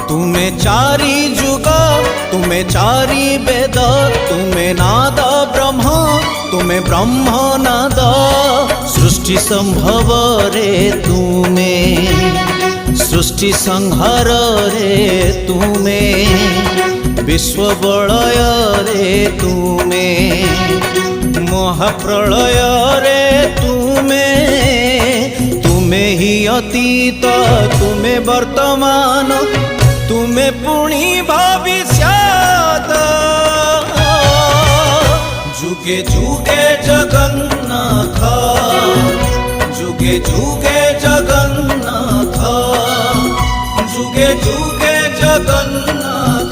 तुमे चारि जुग तुमे चारि वेद तुमे नाद ब्रह्म तुमे ब्रह्म नाद सृष्टि संभव रे तुमे सृष्टि संहार रे तुमे विश्व बलय रे तुमे महाप्रलय रे तुमे तुमे ही अतीत तुमे वर्तमान तुमे पुणी भविष्यत जुगे जुगे जगन्नाथ जुगे जुगे जगन्नाथ जुगे जुगे जगन्नाथ